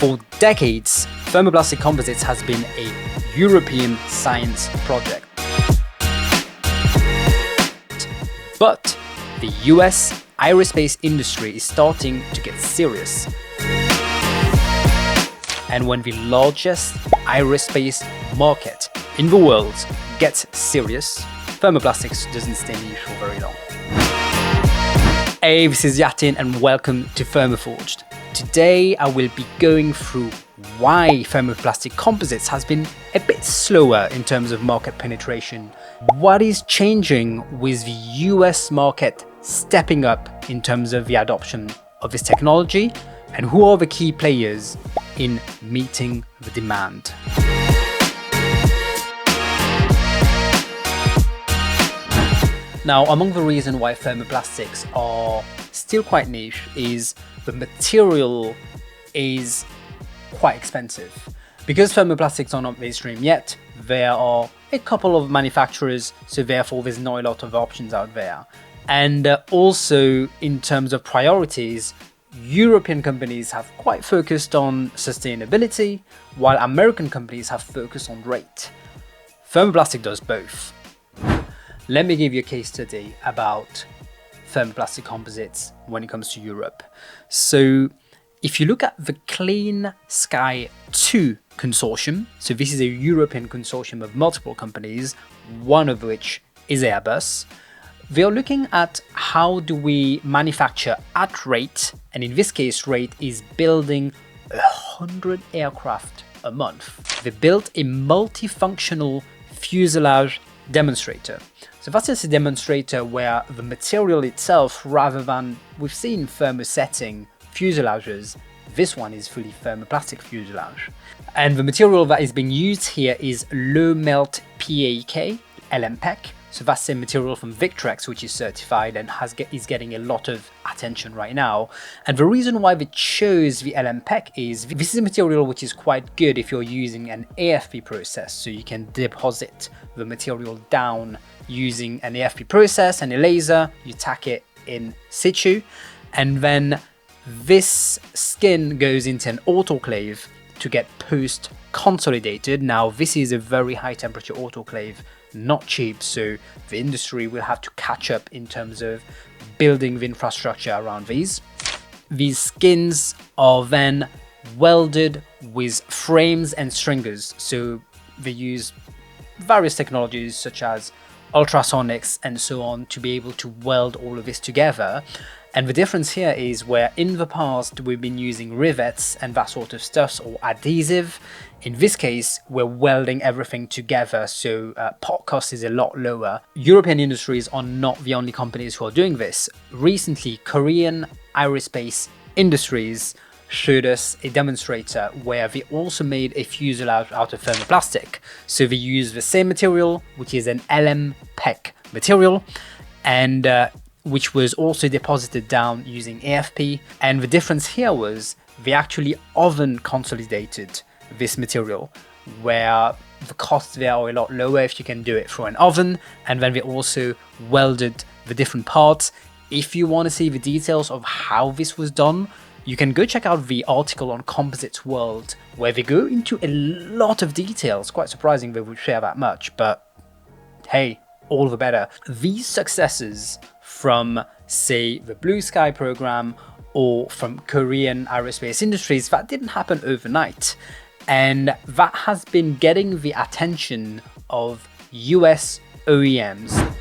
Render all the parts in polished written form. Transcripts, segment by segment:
For decades, thermoplastic composites has been a European science project. But the US aerospace industry is starting to get serious. And when the largest aerospace market in the world gets serious, thermoplastics doesn't stay niche for very long. Hey, this is Yatin and welcome to Thermoforged. Today I will be going through why thermoplastic composites has been a bit slower in terms of market penetration, what is changing with the US market stepping up in terms of the adoption of this technology, and who are the key players in meeting the demand. Now, among the reasons why thermoplastics are still quite niche is the material is quite expensive. Because thermoplastics are not mainstream yet, there are a couple of manufacturers, so therefore there's not a lot of options out there. And also in terms of priorities, European companies have quite focused on sustainability, while American companies have focused on rate. Thermoplastic does both. Let me give you a case study about thermoplastic composites when it comes to Europe. So if you look at the Clean Sky 2 consortium, so this is a European consortium of multiple companies, one of which is Airbus. They are looking at how do we manufacture at rate, and in this case rate is building 100 aircraft a month. They built a multifunctional fuselage demonstrator. So that's just a demonstrator where the material itself, rather than we've seen thermosetting fuselages, this one is fully thermoplastic fuselage. And the material that is being used here is low melt PAK, LMPEC. So that's a material from Victrex, which is certified and is getting a lot of attention right now. And the reason why they chose the LMPEC is this is a material which is quite good if you're using an AFP process. So you can deposit the material down using an AFP process and a laser, you tack it in situ, and then this skin goes into an autoclave to get post consolidated. Now this is a very high temperature autoclave, not cheap, so the industry will have to catch up in terms of building the infrastructure around these. These skins are then welded with frames and stringers, so they use various technologies such as ultrasonics and so on to be able to weld all of this together. And the difference here is where in the past we've been using rivets and that sort of stuff, or adhesive. In this case, we're welding everything together, so part cost is a lot lower. European industries are not the only companies who are doing this. Recently, Korean Aerospace Industries showed us a demonstrator where they also made a fuselage out of thermoplastic. So they use the same material, which is an LMPEC material, and which was also deposited down using AFP. And the difference here was they actually oven consolidated this material, where the costs there are a lot lower if you can do it through an oven, and then they also welded the different parts. If you want to see the details of how this was done, you can go check out the article on Composites World, where they go into a lot of details. Quite surprising they would share that much, but hey, all the better. These successes from, say, the Blue Sky program or from Korean Aerospace Industries, that didn't happen overnight. And that has been getting the attention of US OEMs.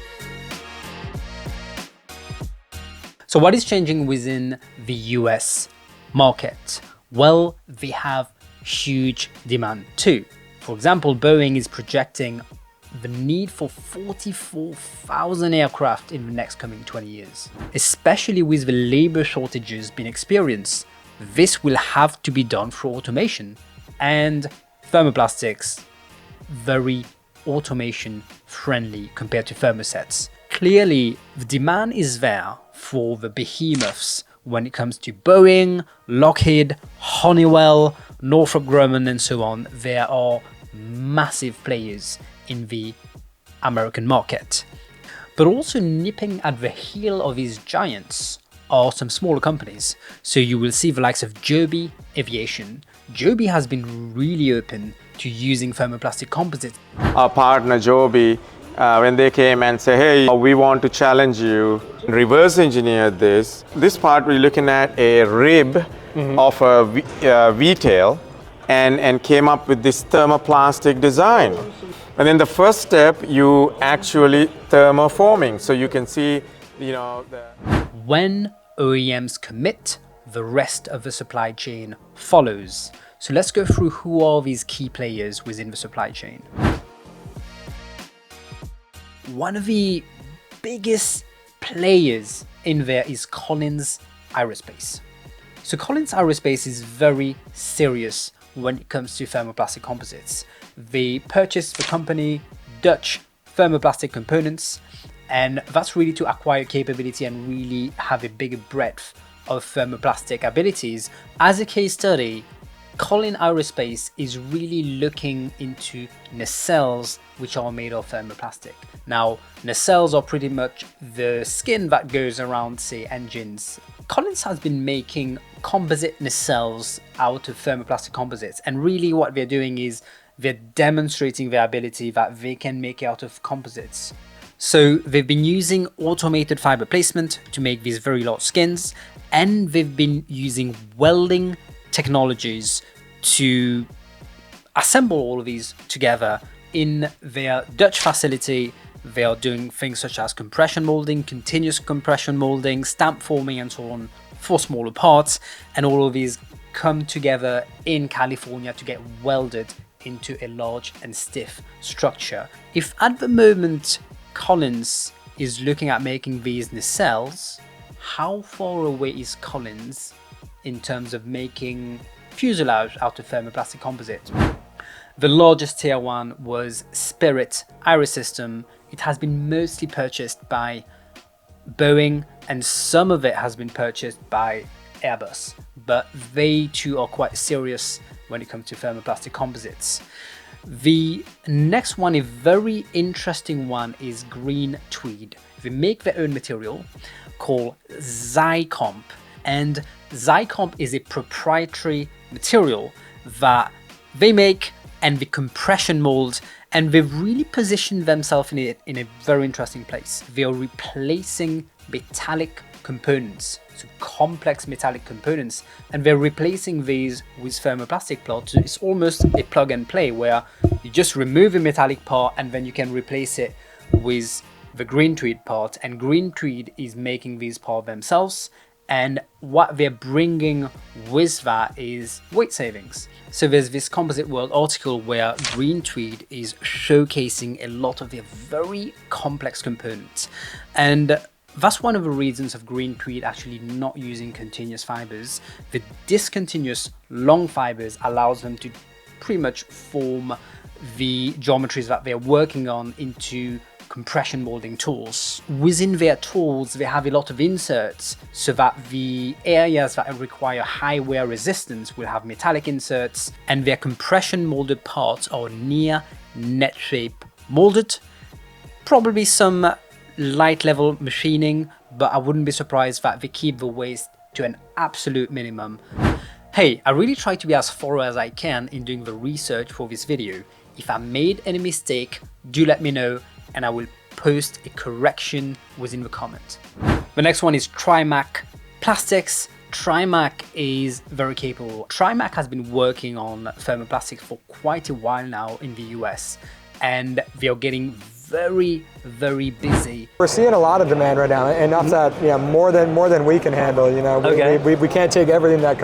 So what is changing within the US market? Well, they have huge demand too. For example, Boeing is projecting the need for 44,000 aircraft in the next coming 20 years. Especially with the labor shortages being experienced, this will have to be done through automation. And thermoplastics, very automation friendly compared to thermosets. Clearly, the demand is there for the behemoths when it comes to Boeing, Lockheed, Honeywell, Northrop Grumman and so on. There are massive players in the American market. But also nipping at the heel of these giants are some smaller companies. So you will see the likes of Joby, Aviation. Joby has been really open to using thermoplastic composites. Our partner Joby, when they came and say, hey, we want to challenge you, reverse engineer this. This part we're looking at a rib of a V-tail and came up with this thermoplastic design. And then the first step, you actually thermoforming. So you can see, When OEMs commit, the rest of the supply chain follows. So let's go through who are these key players within the supply chain. One of the biggest players in there is Collins Aerospace. So Collins Aerospace is very serious when it comes to thermoplastic composites. They purchased the company Dutch Thermoplastic Components, and that's really to acquire capability and really have a bigger breadth of thermoplastic abilities. As a case study, Collins Aerospace is really looking into nacelles which are made of thermoplastic. Now, nacelles are pretty much the skin that goes around, say, engines. Collins has been making composite nacelles out of thermoplastic composites, and really what they're doing is they're demonstrating their ability that they can make out of composites. So they've been using automated fiber placement to make these very large skins, and they've been using welding technologies to assemble all of these together in their Dutch facility. They are doing things such as compression molding, continuous compression molding, stamp forming and so on for smaller parts, and all of these come together in California to get welded into a large and stiff structure. If at the moment Collins is looking at making these nacelles, how far away is Collins in terms of making fuselage out of thermoplastic composite? The largest tier one was Spirit Aerosystem. It has been mostly purchased by Boeing, and some of it has been purchased by Airbus, but they too are quite serious when it comes to thermoplastic composites. The next one, a very interesting one, is Greene Tweed. They make their own material called Xycomp, and Xycomp is a proprietary material that they make and the compression mold, and they've really positioned themselves in a very interesting place. They are replacing metallic components, so complex metallic components, and they're replacing these with thermoplastic parts. So it's almost a plug and play where you just remove a metallic part and then you can replace it with the Greene Tweed part, and Greene Tweed is making these parts themselves. And what they're bringing with that is weight savings. So there's this Composite World article where Greene Tweed is showcasing a lot of their very complex components. And that's one of the reasons of Greene Tweed actually not using continuous fibers. The discontinuous long fibers allows them to pretty much form the geometries that they're working on into compression molding tools. Within their tools, they have a lot of inserts so that the areas that require high wear resistance will have metallic inserts, and their compression molded parts are near net shape molded. Probably some light level machining, but I wouldn't be surprised that they keep the waste to an absolute minimum. Hey, I really try to be as thorough as I can in doing the research for this video. If I made any mistake, do let me know, and I will post a correction within the comment. The next one is TRIMACK Plastics. TRIMACK is very capable. TRIMACK has been working on thermoplastics for quite a while now in the US, and they are getting very, very busy. We're seeing a lot of demand right now, and that's that, more than we can handle. We can't take everything that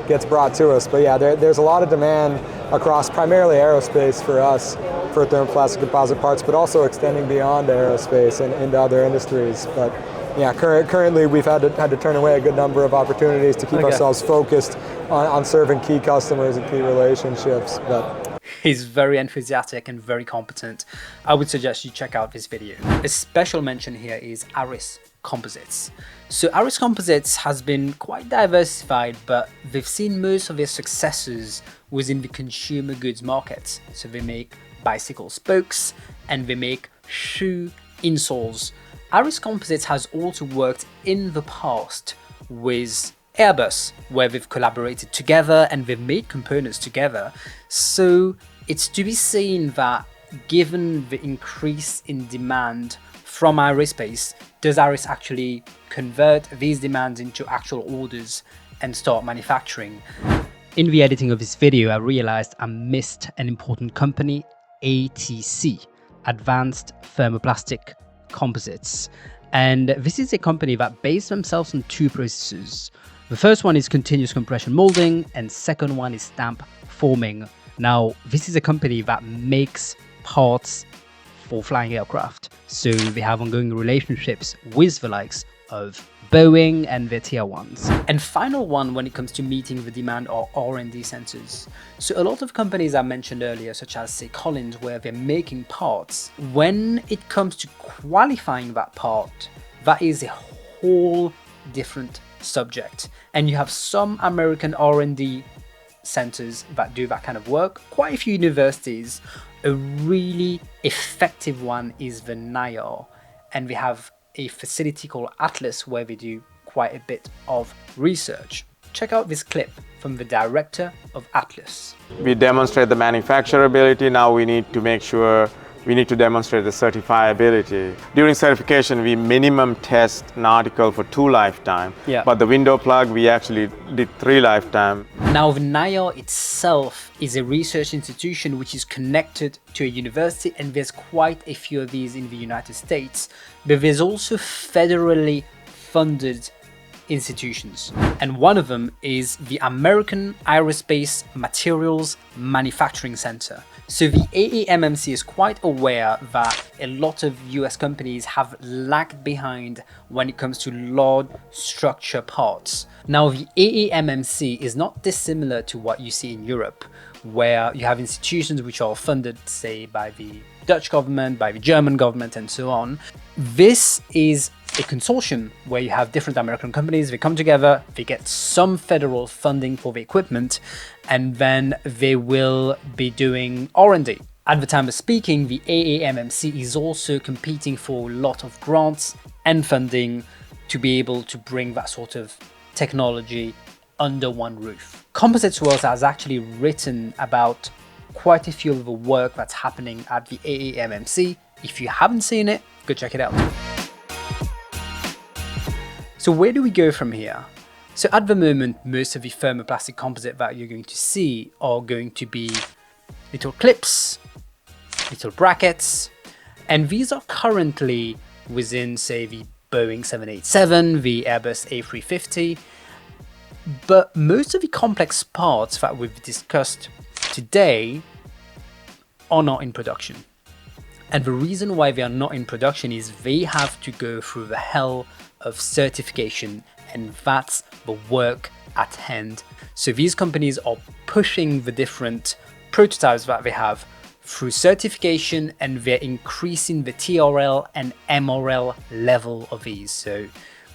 gets brought to us, but yeah, there's a lot of demand across primarily aerospace for us for thermoplastic composite parts, but also extending beyond aerospace and into other industries. But yeah, currently we've had to turn away a good number of opportunities to keep ourselves focused on serving key customers and key relationships. But he's very enthusiastic and very competent. I would suggest you check out this video. A special mention here is Arris Composites. So Arris Composites has been quite diversified, but they've seen most of their successes within the consumer goods market. So they make bicycle spokes and they make shoe insoles Arris Composites has also worked in the past with Airbus, where they've collaborated together and they've made components together. So it's to be seen that given the increase in demand from aerospace, does Arris actually convert these demands into actual orders and start manufacturing? In the editing of this video, I realized I missed an important company, ATC, Advanced Thermoplastic Composites. And this is a company that based themselves on two processes. The first one is continuous compression molding, and second one is stamp forming. Now, this is a company that makes parts for flying aircraft. So they have ongoing relationships with the likes of Boeing and their tier ones. And final one when it comes to meeting the demand are R&D Centres. So a lot of companies I mentioned earlier, such as say Collins, where they're making parts, when it comes to qualifying that part, that is a whole different subject. And you have some American R&D centers that do that kind of work, quite a few universities. A really effective one is the NIAR, and we have a facility called Atlas where we do quite a bit of research. Check out this clip from the director of Atlas. We demonstrate the manufacturability. Now we need to make sure we need to demonstrate the certifiability. During certification, we minimum test an article for 2 lifetime, but the window plug, we actually did 3 lifetime. Now, the NIAR itself is a research institution which is connected to a university, and there's quite a few of these in the United States, but there's also federally funded institutions. And one of them is the American Aerospace Materials Manufacturing Center. So the AAMMC is quite aware that a lot of US companies have lagged behind when it comes to large structure parts. Now, the AAMMC is not dissimilar to what you see in Europe, where you have institutions which are funded, say, by the Dutch government, by the German government, and so on. This is a consortium where you have different American companies, they come together, they get some federal funding for the equipment, and then they will be doing R&D. At the time of speaking, the AAMMC is also competing for a lot of grants and funding to be able to bring that sort of technology under one roof. Composites World has actually written about quite a few of the work that's happening at the AAMMC. If you haven't seen it, go check it out. So where do we go from here? So at the moment, most of the thermoplastic composite that you're going to see are going to be little clips, little brackets, and these are currently within, say, the Boeing 787, the Airbus A350, but most of the complex parts that we've discussed today are not in production. And the reason why they are not in production is they have to go through the hell of certification, and that's the work at hand. So these companies are pushing the different prototypes that they have through certification, and they're increasing the TRL and MRL level of these. So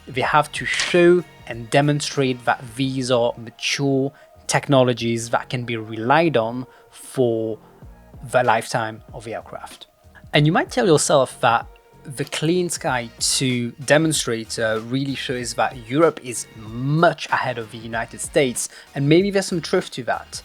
they have to show and demonstrate that these are mature technologies that can be relied on for the lifetime of the aircraft. And you might tell yourself that the Clean Sky 2 demonstrator really shows that Europe is much ahead of the United States, and maybe there's some truth to that.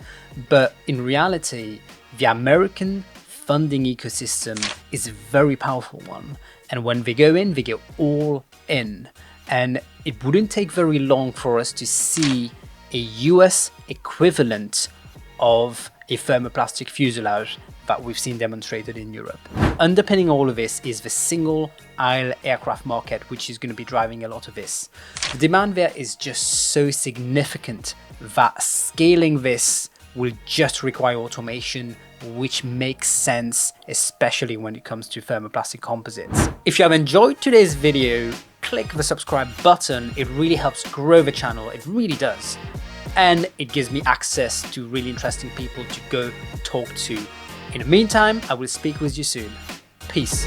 But in reality, the American funding ecosystem is a very powerful one. And when they go in, they go all in. And it wouldn't take very long for us to see a US equivalent of a thermoplastic fuselage that we've seen demonstrated in Europe. Underpinning all of this is the single aisle aircraft market, which is going to be driving a lot of this. The demand there is just so significant that scaling this will just require automation, which makes sense, especially when it comes to thermoplastic composites. If you have enjoyed today's video, click the subscribe button. It really helps grow the channel, it really does. And it gives me access to really interesting people to go talk to. In the meantime, I will speak with you soon. Peace.